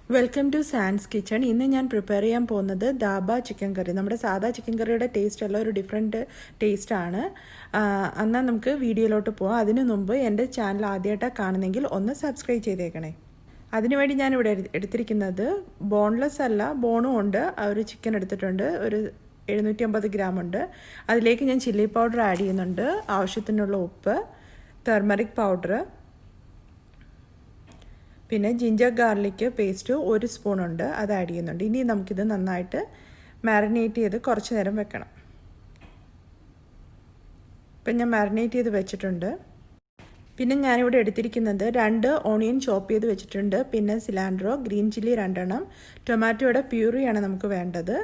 Welcome to sans kitchen. ഇന്ന് ഞാൻ prepare ചെയ്യാൻ പോകുന്നത് ദാബ ചിക്കൻ കറി. നമ്മുടെ സാധാ ചിക്കൻ കറിയുടെ ടേസ്റ്റ് അല്ല, ഒരു ഡിഫറെൻറ്റ് ടേസ്റ്റാണ്. എന്നാൽ നമുക്ക് വീഡിയോയിലോട്ട് പോകാം. അതിനു മുമ്പ് എൻ്റെ ചാനൽ ആദ്യമായിട്ടാണ് കാണുന്നെങ്കിൽ ഒന്ന് സബ്സ്ക്രൈബ് ചെയ്തേക്കണേ. അതിനുവേണ്ടി ഞാനിവിടെ എടുത്തിരിക്കുന്നത് ബോൺലെസ് അല്ല, ബോണും ഉണ്ട്. ഒരു ചിക്കൻ എടുത്തിട്ടുണ്ട്, ഒരു 750 ഗ്രാം ഉണ്ട്. അതിലേക്ക് ഞാൻ ചില്ലി പൗഡർ ആഡ് ചെയ്യുന്നുണ്ട്, ആവശ്യത്തിനുള്ള ഉപ്പ്, ടർമറിക് പൗഡർ, പിന്നെ ജിഞ്ചർ ഗാർലിക് പേസ്റ്റ് 1 സ്പൂൺ ഉണ്ട്, അത് ആഡ് ചെയ്യുന്നുണ്ട്. ഇനി നമുക്കിത് നന്നായിട്ട് മാരിനേറ്റ് ചെയ്ത് കുറച്ച് നേരം വെക്കണം. ഇപ്പം ഞാൻ മാരിനേറ്റ് ചെയ്ത് വെച്ചിട്ടുണ്ട്. പിന്നെ ഞാനിവിടെ എടുത്തിരിക്കുന്നത് 2 ഓണിയൻ ചോപ്പ് ചെയ്ത് വെച്ചിട്ടുണ്ട്, പിന്നെ സിലാൻഡ്രോ, ഗ്രീൻ ചില്ലി 2 എണ്ണം, ടൊമാറ്റോയുടെ പ്യൂറിയാണ് നമുക്ക് വേണ്ടത്,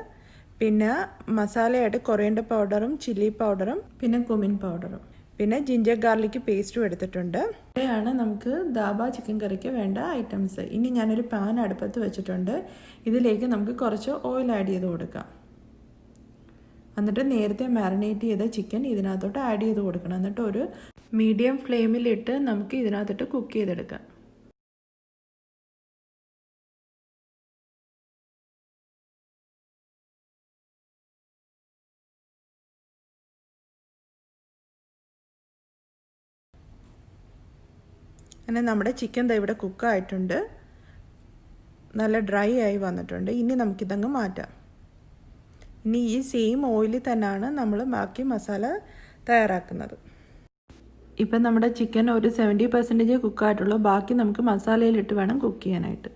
പിന്നെ മസാലയായിട്ട് കൊറിയൻഡർ പൗഡറും ചില്ലി പൗഡറും പിന്നെ കുമിൻ പൗഡറും, പിന്നെ ജിഞ്ചർ ഗാർലിക് പേസ്റ്റും എടുത്തിട്ടുണ്ട്. ഇവയാണ് നമുക്ക് ദാബ ചിക്കൻ കറിക്ക് വേണ്ട ഐറ്റംസ്. ഇനി ഞാനൊരു പാൻ അടുപ്പത്ത് വെച്ചിട്ടുണ്ട്. ഇതിലേക്ക് നമുക്ക് കുറച്ച് ഓയിൽ ആഡ് ചെയ്ത് കൊടുക്കാം. എന്നിട്ട് നേരത്തെ മാരിനേറ്റ് ചെയ്ത ചിക്കൻ ഇതിനകത്തോട്ട് ആഡ് ചെയ്ത് കൊടുക്കണം. എന്നിട്ട് ഒരു മീഡിയം ഫ്ലെയിമിലിട്ട് നമുക്ക് ഇതിനകത്തോട്ട് കുക്ക് ചെയ്തെടുക്കാം. അങ്ങനെ നമ്മുടെ ചിക്കൻ ഇവിടെ കുക്കായിട്ടുണ്ട്, നല്ല ഡ്രൈ ആയി വന്നിട്ടുണ്ട്. ഇനി നമുക്കിതങ്ങ് മാറ്റാം. ഇനി ഈ സെയിം ഓയിലിൽ തന്നെയാണ് നമ്മൾ ബാക്കി മസാല തയ്യാറാക്കുന്നത്. ഇപ്പം നമ്മുടെ ചിക്കൻ ഒരു 70% കുക്കായിട്ടുള്ളൂ. ബാക്കി നമുക്ക് മസാലയിലിട്ട് വേണം കുക്ക് ചെയ്യാനായിട്ട്.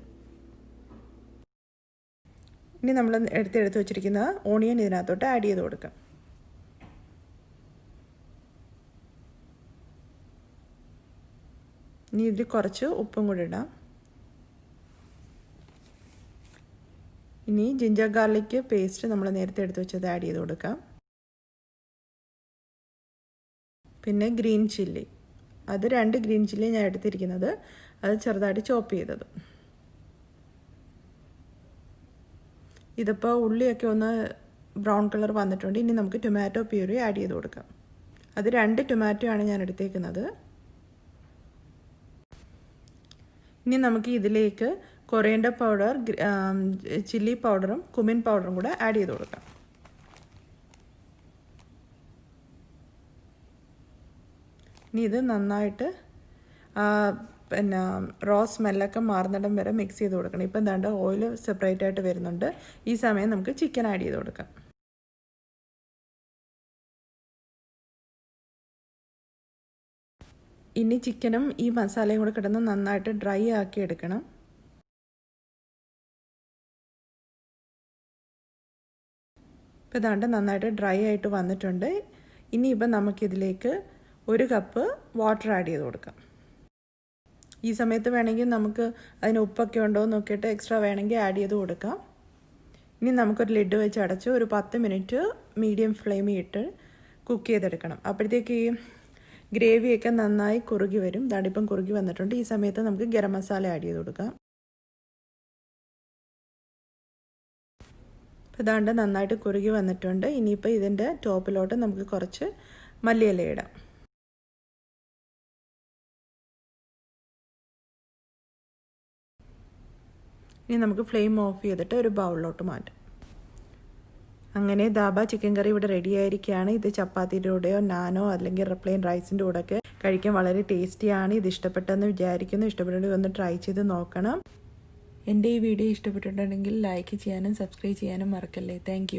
ഇനി നമ്മൾ എടുത്ത് വെച്ചിരിക്കുന്ന ഓണിയൻ ഇതിനകത്തോട്ട് ആഡ് ചെയ്ത് കൊടുക്കാം. ഇനി ഇതിൽ കുറച്ച് ഉപ്പും കൂടി ഇടാം. ഇനി ജിഞ്ചർ ഗാർലിക് പേസ്റ്റ് നമ്മൾ നേരത്തെ എടുത്ത് വെച്ചത് ആഡ് ചെയ്ത് കൊടുക്കാം. പിന്നെ ഗ്രീൻ ചില്ലി, അത് 2 ഗ്രീൻ ചില്ലി ഞാൻ എടുത്തിരിക്കുന്നത്, അത് ചെറുതായിട്ട് ചോപ്പ് ചെയ്തത്. ഇതിപ്പോൾ ഉള്ളിയൊക്കെ ഒന്ന് ബ്രൗൺ കളർ വന്നിട്ടുണ്ട്. ഇനി നമുക്ക് ടൊമാറ്റോ പ്യൂരി ആഡ് ചെയ്ത് കൊടുക്കാം. അത് 2 ടൊമാറ്റോ ആണ് ഞാൻ എടുത്തേക്കുന്നത്. ഇനി നമുക്ക് ഇതിലേക്ക് കൊറിയൻഡർ പൗഡർ, ചില്ലി പൗഡറും കുമിൻ പൗഡറും കൂടെ ആഡ് ചെയ്ത് കൊടുക്കാം. ഇനി ഇത് നന്നായിട്ട് പിന്നെ റോ സ്മെല്ലൊക്കെ മാറുന്നിടം വരെ മിക്സ് ചെയ്ത് കൊടുക്കണം. ഇപ്പം എന്താണ്ട് ഓയിൽ സെപ്പറേറ്റ് ആയിട്ട് വരുന്നുണ്ട്. ഈ സമയം നമുക്ക് ചിക്കൻ ആഡ് ചെയ്ത് കൊടുക്കാം. ഇനി ചിക്കനും ഈ മസാലയും കൂടെ കിടന്ന് നന്നായിട്ട് ഡ്രൈ ആക്കി എടുക്കണം. ഇപ്പം ഇതാണ്ട് നന്നായിട്ട് ഡ്രൈ ആയിട്ട് വന്നിട്ടുണ്ട്. ഇനിയിപ്പം നമുക്കിതിലേക്ക് 1 കപ്പ് വാട്ടർ ആഡ് ചെയ്ത് കൊടുക്കാം. ഈ സമയത്ത് വേണമെങ്കിൽ നമുക്ക് അതിന് ഉപ്പൊക്കെ ഉണ്ടോ എന്ന് നോക്കിയിട്ട് എക്സ്ട്രാ വേണമെങ്കിൽ ആഡ് ചെയ്ത് കൊടുക്കാം. ഇനി നമുക്കൊരു ലിഡ് വെച്ച് അടച്ച് ഒരു 10 മിനിറ്റ് മീഡിയം ഫ്ലെയിമിൽ ഇട്ട് കുക്ക് ചെയ്തെടുക്കണം. അപ്പോഴത്തേക്ക് ഈ ഗ്രേവിയൊക്കെ നന്നായി കുറുകി വരും. ദാണ്ടിപ്പം കുറുകി വന്നിട്ടുണ്ട്. ഈ സമയത്ത് നമുക്ക് ഗരം മസാല ആഡ് ചെയ്ത് കൊടുക്കാം. ഇപ്പോൾ ദാണ്ട് നന്നായിട്ട് കുറുകി വന്നിട്ടുണ്ട്. ഇനിയിപ്പോൾ ഇതിൻ്റെ ടോപ്പിലോട്ട് നമുക്ക് കുറച്ച് മല്ലിയില ഇടാം. ഇനി നമുക്ക് ഫ്ലെയിം ഓഫ് ചെയ്തിട്ട് ഒരു ബൗളിലോട്ട് മാറ്റാം. അങ്ങനെ ദാബ ചിക്കൻ കറി ഇവിടെ റെഡി ആയിരിക്കുകയാണ്. ഇത് ചപ്പാത്തിയുടെ കൂടെയോ നാനോ അല്ലെങ്കിൽ പ്ലെയിൻ റൈസിൻ്റെ കൂടെയൊക്കെ കഴിക്കാൻ വളരെ ടേസ്റ്റിയാണ്. ഇത് ഇഷ്ടപ്പെട്ടെന്ന് വിചാരിക്കുന്നു. ഇഷ്ടപ്പെട്ടെങ്കിൽ ഒന്ന് ട്രൈ ചെയ്ത് നോക്കണം. എൻ്റെ ഈ വീഡിയോ ഇഷ്ടപ്പെട്ടിട്ടുണ്ടെങ്കിൽ ലൈക്ക് ചെയ്യാനും സബ്സ്ക്രൈബ് ചെയ്യാനും മറക്കല്ലേ. താങ്ക്